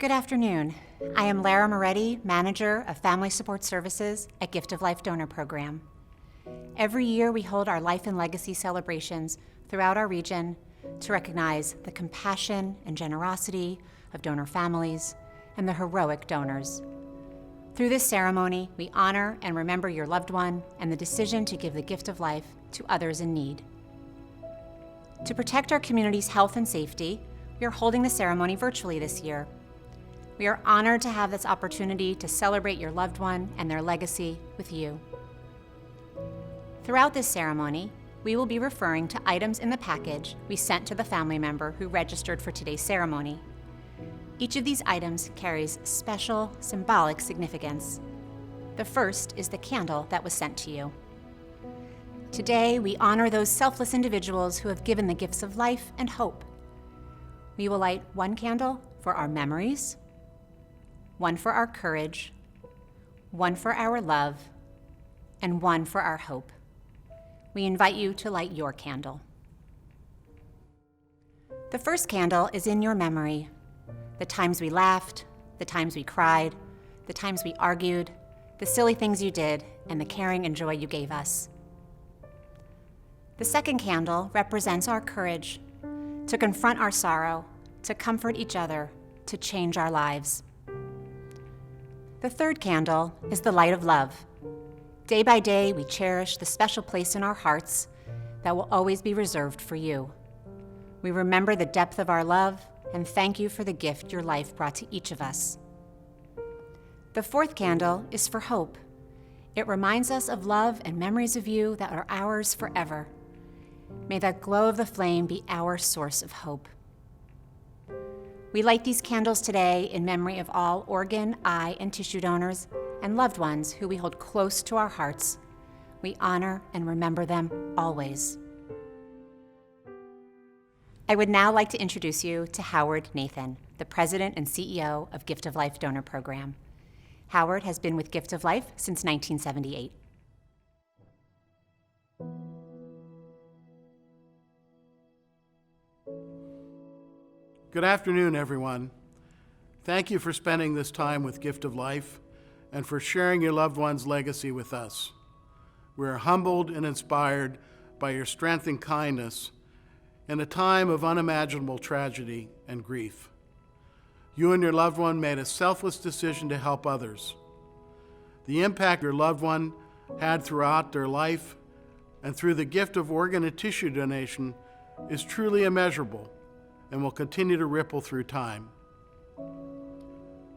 Good afternoon. I am Lara Moretti, Manager of Family Support Services at Gift of Life Donor Program. Every year we hold our Life and Legacy celebrations throughout our region to recognize the compassion and generosity of donor families and the heroic donors. Through this ceremony, we honor and remember your loved one and the decision to give the gift of life to others in need. To protect our community's health and safety, we are holding the ceremony virtually this year. We are honored to have this opportunity to celebrate your loved one and their legacy with you. Throughout this ceremony, we will be referring to items in the package we sent to the family member who registered for today's ceremony. Each of these items carries special, symbolic significance. The first is the candle that was sent to you. Today, we honor those selfless individuals who have given the gifts of life and hope. We will light one candle for our memories, one for our courage, one for our love, and one for our hope. We invite you to light your candle. The first candle is in your memory. The times we laughed, the times we cried, the times we argued, the silly things you did, and the caring and joy you gave us. The second candle represents our courage to confront our sorrow, to comfort each other, to change our lives. The third candle is the light of love. Day by day, we cherish the special place in our hearts that will always be reserved for you. We remember the depth of our love and thank you for the gift your life brought to each of us. The fourth candle is for hope. It reminds us of love and memories of you that are ours forever. May that glow of the flame be our source of hope. We light these candles today in memory of all organ, eye, and tissue donors and loved ones who we hold close to our hearts. We honor and remember them always. I would now like to introduce you to Howard Nathan, the President and CEO of Gift of Life Donor Program. Howard has been with Gift of Life since 1978. Good afternoon, everyone. Thank you for spending this time with Gift of Life and for sharing your loved one's legacy with us. We are humbled and inspired by your strength and kindness in a time of unimaginable tragedy and grief. You and your loved one made a selfless decision to help others. The impact your loved one had throughout their life and through the gift of organ and tissue donation is truly immeasurable and will continue to ripple through time.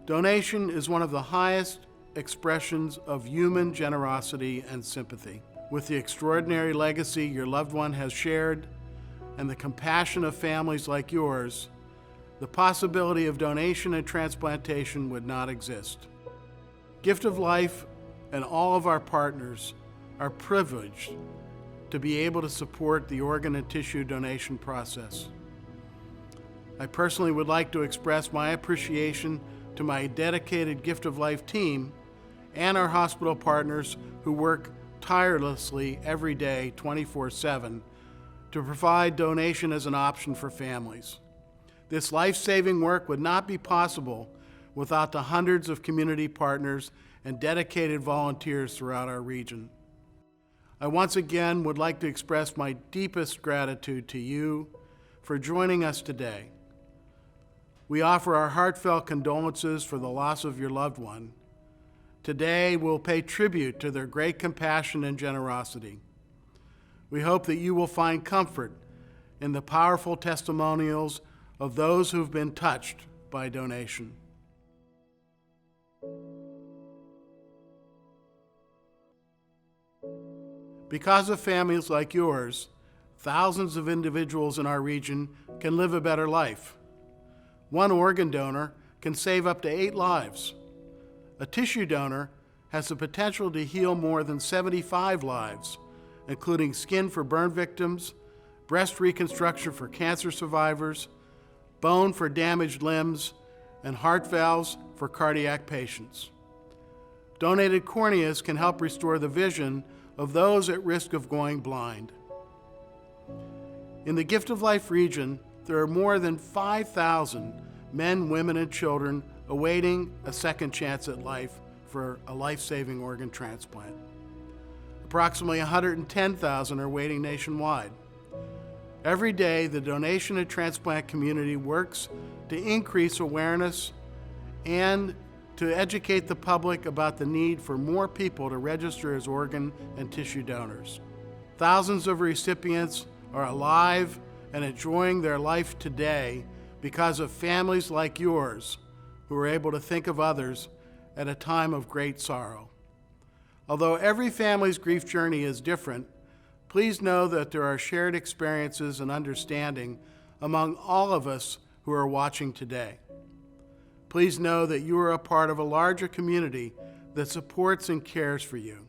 Donation is one of the highest expressions of human generosity and sympathy. With the extraordinary legacy your loved one has shared and the compassion of families like yours, the possibility of donation and transplantation would not exist. Gift of Life and all of our partners are privileged to be able to support the organ and tissue donation process. I personally would like to express my appreciation to my dedicated Gift of Life team and our hospital partners who work tirelessly every day, 24/7, to provide donation as an option for families. This life-saving work would not be possible without the hundreds of community partners and dedicated volunteers throughout our region. I once again would like to express my deepest gratitude to you for joining us today. We offer our heartfelt condolences for the loss of your loved one. Today, we'll pay tribute to their great compassion and generosity. We hope that you will find comfort in the powerful testimonials of those who've been touched by donation. Because of families like yours, thousands of individuals in our region can live a better life. One organ donor can save up to 8 lives. A tissue donor has the potential to heal more than 75 lives, including skin for burn victims, breast reconstruction for cancer survivors, bone for damaged limbs, and heart valves for cardiac patients. Donated corneas can help restore the vision of those at risk of going blind. In the Gift of Life region, there are more than 5,000 men, women, and children awaiting a second chance at life for a life-saving organ transplant. Approximately 110,000 are waiting nationwide. Every day, the donation and transplant community works to increase awareness and to educate the public about the need for more people to register as organ and tissue donors. Thousands of recipients are alive and enjoying their life today because of families like yours who are able to think of others at a time of great sorrow. Although every family's grief journey is different, please know that there are shared experiences and understanding among all of us who are watching today. Please know that you are a part of a larger community that supports and cares for you.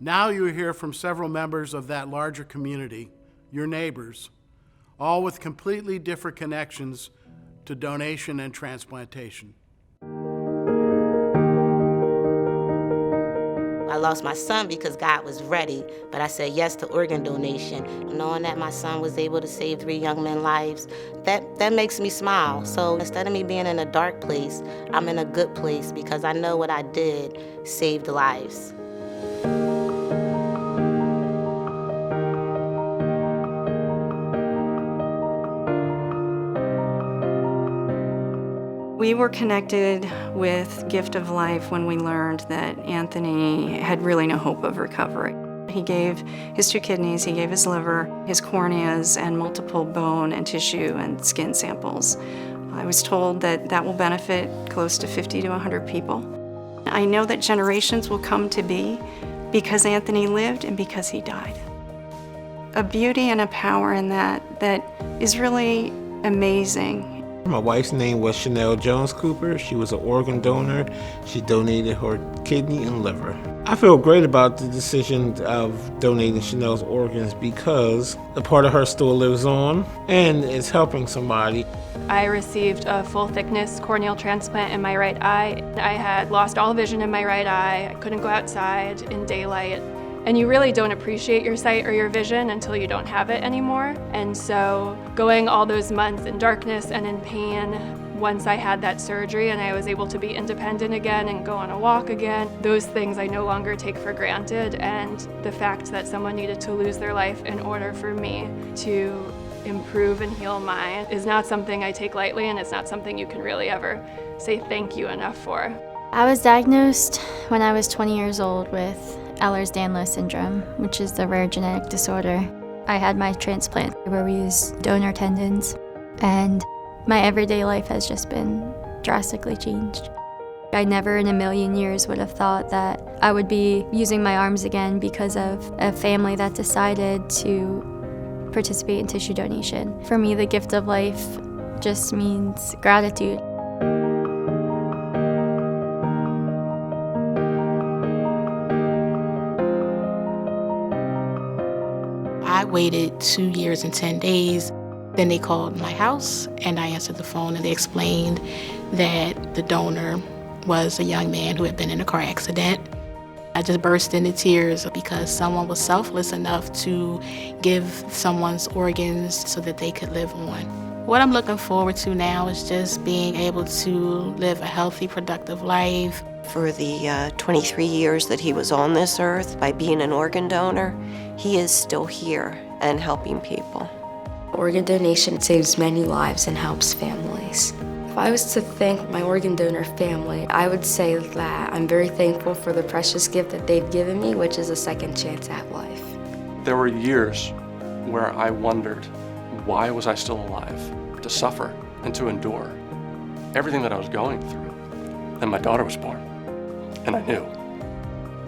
Now you hear from several members of that larger community, your neighbors, all with completely different connections to donation and transplantation. I lost my son because God was ready, but I said yes to organ donation. Knowing that my son was able to save 3 young men's lives, that makes me smile. So instead of me being in a dark place, I'm in a good place because I know what I did saved lives. We were connected with Gift of Life when we learned that Anthony had really no hope of recovery. He gave his 2 kidneys, he gave his liver, his corneas, and multiple bone and tissue and skin samples. I was told that that will benefit close to 50 to 100 people. I know that generations will come to be because Anthony lived and because he died. A beauty and a power in that is really amazing. My wife's name was Chanel Jones Cooper. She was an organ donor. She donated her kidney and liver. I feel great about the decision of donating Chanel's organs because a part of her still lives on and is helping somebody. I received a full-thickness corneal transplant in my right eye. I had lost all vision in my right eye. I couldn't go outside in daylight. And you really don't appreciate your sight or your vision until you don't have it anymore. And so going all those months in darkness and in pain, once I had that surgery and I was able to be independent again and go on a walk again, those things I no longer take for granted. And the fact that someone needed to lose their life in order for me to improve and heal mine is not something I take lightly, and it's not something you can really ever say thank you enough for. I was diagnosed when I was 20 years old with Ehlers-Danlos syndrome, which is the rare genetic disorder. I had my transplant where we use donor tendons, and my everyday life has just been drastically changed. I never in a million years would have thought that I would be using my arms again because of a family that decided to participate in tissue donation. For me, the gift of life just means gratitude. I waited 2 years and 10 days. Then they called my house and I answered the phone and they explained that the donor was a young man who had been in a car accident. I just burst into tears because someone was selfless enough to give someone's organs so that they could live on. What I'm looking forward to now is just being able to live a healthy, productive life. For the 23 years that he was on this earth, by being an organ donor, he is still here and helping people. Organ donation saves many lives and helps families. If I was to thank my organ donor family, I would say that I'm very thankful for the precious gift that they've given me, which is a second chance at life. There were years where I wondered, why was I still alive? To suffer and to endure everything that I was going through. Then my daughter was born, and I knew.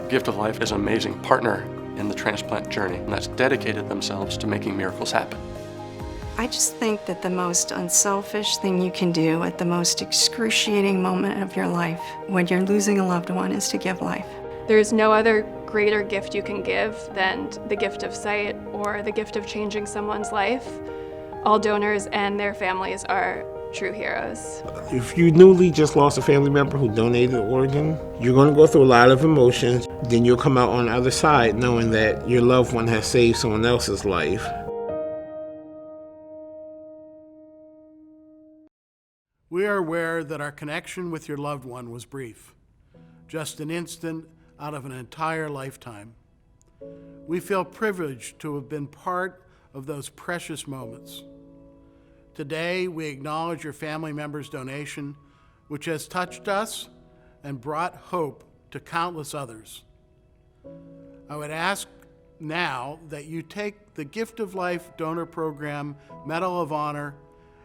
Gift of Life is an amazing partner in the transplant journey, and that's dedicated themselves to making miracles happen. I just think that the most unselfish thing you can do at the most excruciating moment of your life when you're losing a loved one is to give life. There's no other greater gift you can give than the gift of sight or the gift of changing someone's life. All donors and their families are true heroes. If you newly just lost a family member who donated an organ, you're going to go through a lot of emotions. Then you'll come out on the other side knowing that your loved one has saved someone else's life. We are aware that our connection with your loved one was brief, just an instant out of an entire lifetime. We feel privileged to have been part of those precious moments. Today, we acknowledge your family member's donation, which has touched us and brought hope to countless others. I would ask now that you take the Gift of Life Donor Program Medal of Honor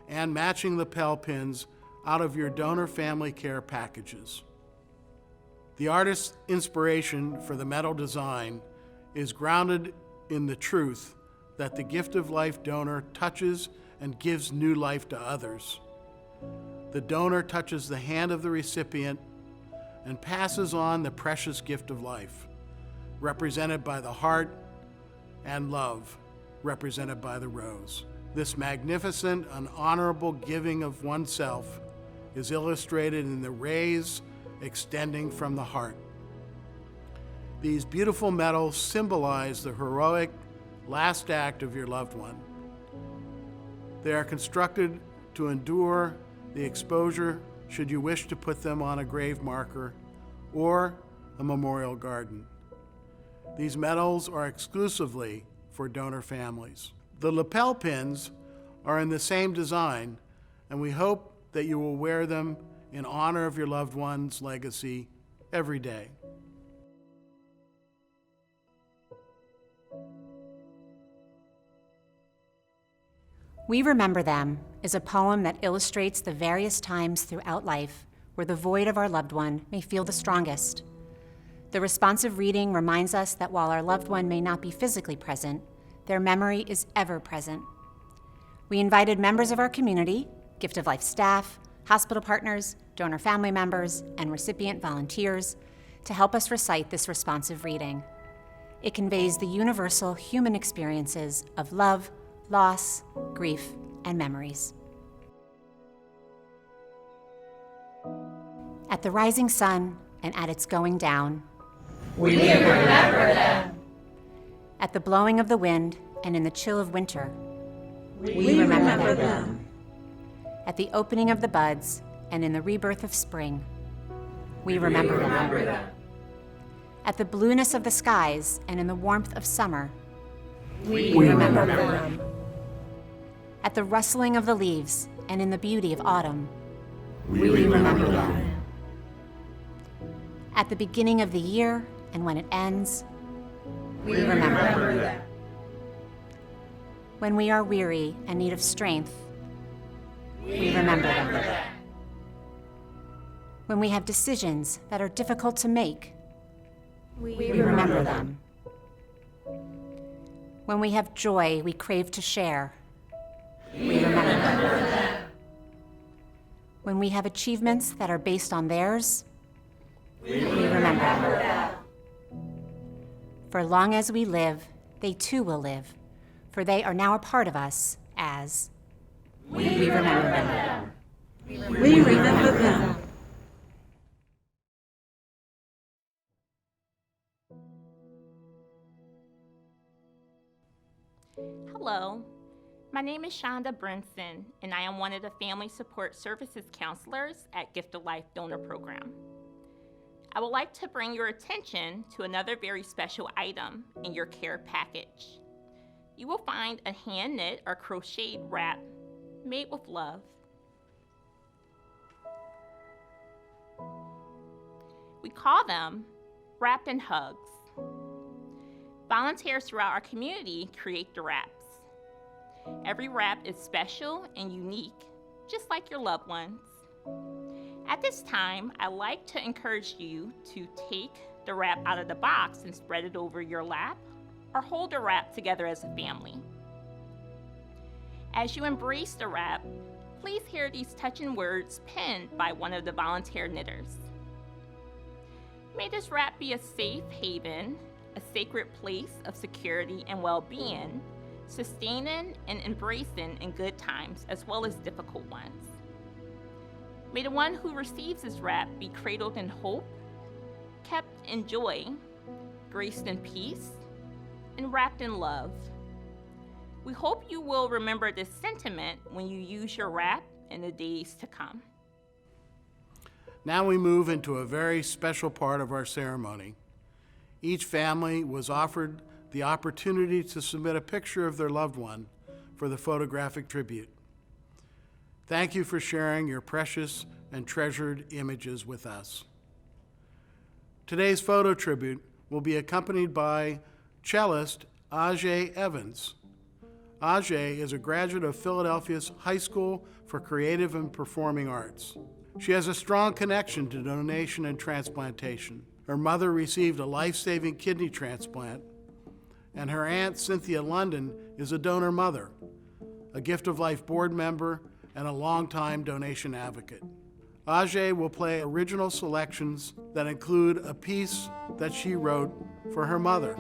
and matching lapel pins out of your donor family care packages. The artist's inspiration for the medal design is grounded in the truth that the Gift of Life donor touches and gives new life to others. The donor touches the hand of the recipient and passes on the precious gift of life, represented by the heart, and love, represented by the rose. This magnificent and honorable giving of oneself is illustrated in the rays extending from the heart. These beautiful medals symbolize the heroic last act of your loved one. They are constructed to endure the exposure should you wish to put them on a grave marker or a memorial garden. These medals are exclusively for donor families. The lapel pins are in the same design, and we hope that you will wear them in honor of your loved one's legacy every day. We Remember Them is a poem that illustrates the various times throughout life where the void of our loved one may feel the strongest. The responsive reading reminds us that while our loved one may not be physically present, their memory is ever present. We invited members of our community, Gift of Life staff, hospital partners, donor family members, and recipient volunteers to help us recite this responsive reading. It conveys the universal human experiences of love, loss, grief, and memories. At the rising sun and at its going down, we remember them. At the blowing of the wind and in the chill of winter, we remember them. At the opening of the buds and in the rebirth of spring, we remember them. At the blueness of the skies and in the warmth of summer, we remember them. At the rustling of the leaves and in the beauty of autumn, we remember them. At the beginning of the year and when it ends, we remember them. When we are weary and need of strength, we remember them. When we have decisions that are difficult to make, we remember them. When we have joy we crave to share, we remember them. When we have achievements that are based on theirs, we remember them. For long as we live, they too will live, for they are now a part of us as we remember them. We remember them. Hello, my name is Shonda Brinson, and I am one of the Family Support Services counselors at Gift of Life Donor Program. I would like to bring your attention to another very special item in your care package. You will find a hand-knit or crocheted wrap made with love. We call them Wrap and Hugs. Volunteers throughout our community create the wraps. Every wrap is special and unique, just like your loved ones. At this time, I like to encourage you to take the wrap out of the box and spread it over your lap, or hold the wrap together as a family. As you embrace the wrap, please hear these touching words penned by one of the volunteer knitters. May this wrap be a safe haven, a sacred place of security and well-being, sustaining and embracing in good times as well as difficult ones. May the one who receives this wrap be cradled in hope, kept in joy, graced in peace, and wrapped in love. We hope you will remember this sentiment when you use your wrap in the days to come. Now we move into a very special part of our ceremony. Each family was offered the opportunity to submit a picture of their loved one for the photographic tribute. Thank you for sharing your precious and treasured images with us. Today's photo tribute will be accompanied by cellist Ajay Evans. Ajay is a graduate of Philadelphia's High School for Creative and Performing Arts. She has a strong connection to donation and transplantation. Her mother received a life-saving kidney transplant, and her aunt, Cynthia London, is a donor mother, a Gift of Life board member, and a longtime donation advocate. Ajay will play original selections that include a piece that she wrote for her mother.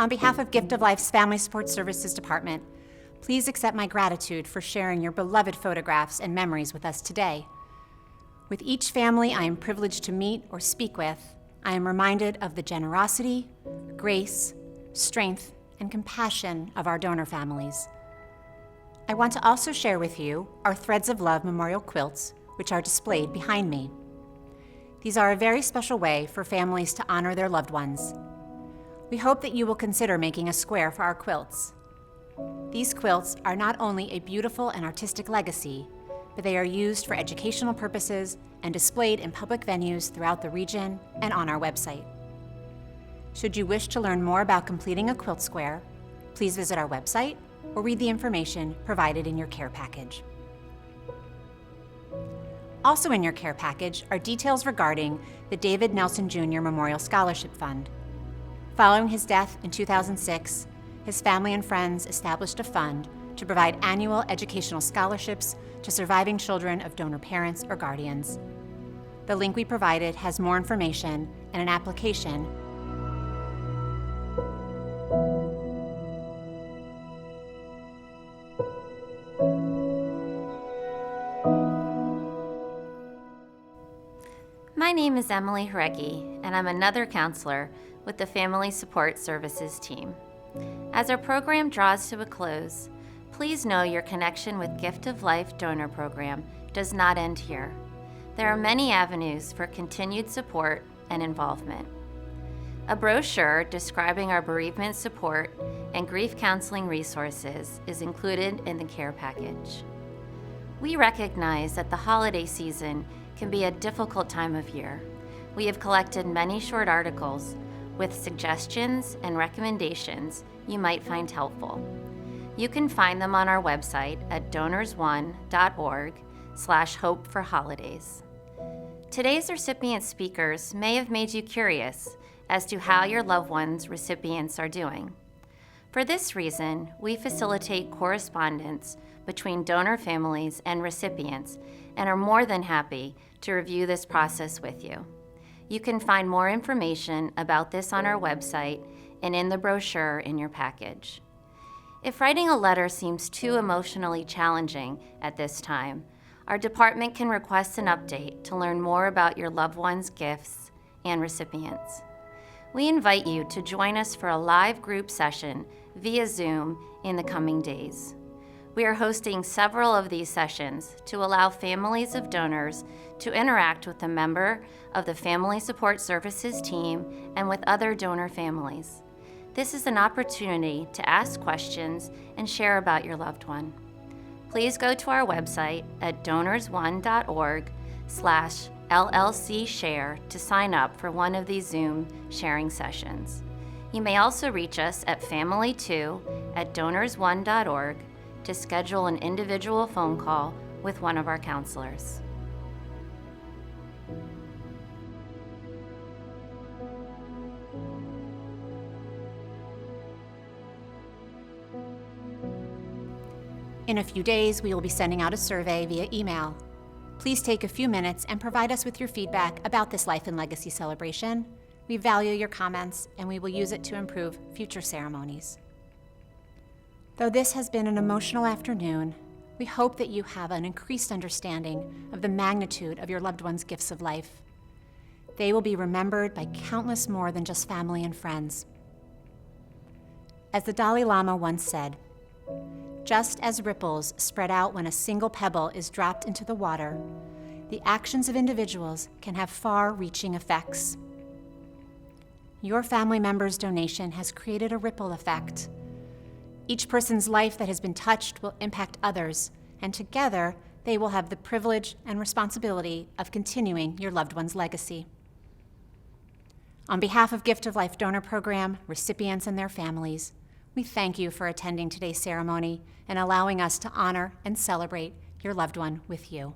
On behalf of Gift of Life's Family Support Services Department, please accept my gratitude for sharing your beloved photographs and memories with us today. With each family I am privileged to meet or speak with, I am reminded of the generosity, grace, strength, and compassion of our donor families. I want to also share with you our Threads of Love memorial quilts, which are displayed behind me. These are a very special way for families to honor their loved ones. We hope that you will consider making a square for our quilts. These quilts are not only a beautiful and artistic legacy, but they are used for educational purposes and displayed in public venues throughout the region and on our website. Should you wish to learn more about completing a quilt square, please visit our website or read the information provided in your care package. Also in your care package are details regarding the David Nelson Jr. Memorial Scholarship Fund. Following his death in 2006, his family and friends established a fund to provide annual educational scholarships to surviving children of donor parents or guardians. The link we provided has more information and an application. My name is Emily Harecki, and I'm another counselor with the Family Support Services team. As our program draws to a close, please know your connection with Gift of Life Donor Program does not end here. There are many avenues for continued support and involvement. A brochure describing our bereavement support and grief counseling resources is included in the care package. We recognize that the holiday season can be a difficult time of year. We have collected many short articles with suggestions and recommendations you might find helpful. You can find them on our website at donorsone.org/hope for holidays. Today's recipient speakers may have made you curious as to how your loved one's recipients are doing. For this reason, we facilitate correspondence between donor families and recipients and are more than happy to review this process with you. You can find more information about this on our website and in the brochure in your package. If writing a letter seems too emotionally challenging at this time, our department can request an update to learn more about your loved one's gifts and recipients. We invite you to join us for a live group session via Zoom in the coming days. We are hosting several of these sessions to allow families of donors to interact with a member of the Family Support Services team and with other donor families. This is an opportunity to ask questions and share about your loved one. Please go to our website at donors1.org/LLC share to sign up for one of these Zoom sharing sessions. You may also reach us at family2@donors1.org to schedule an individual phone call with one of our counselors. In a few days, we will be sending out a survey via email. Please take a few minutes and provide us with your feedback about this Life and Legacy celebration. We value your comments, and we will use it to improve future ceremonies. Though this has been an emotional afternoon, we hope that you have an increased understanding of the magnitude of your loved one's gifts of life. They will be remembered by countless more than just family and friends. As the Dalai Lama once said, "Just as ripples spread out when a single pebble is dropped into the water, the actions of individuals can have far-reaching effects." Your family member's donation has created a ripple effect. Each person's life that has been touched will impact others, and together they will have the privilege and responsibility of continuing your loved one's legacy. On behalf of Gift of Life Donor Program, recipients and their families, we thank you for attending today's ceremony and allowing us to honor and celebrate your loved one with you.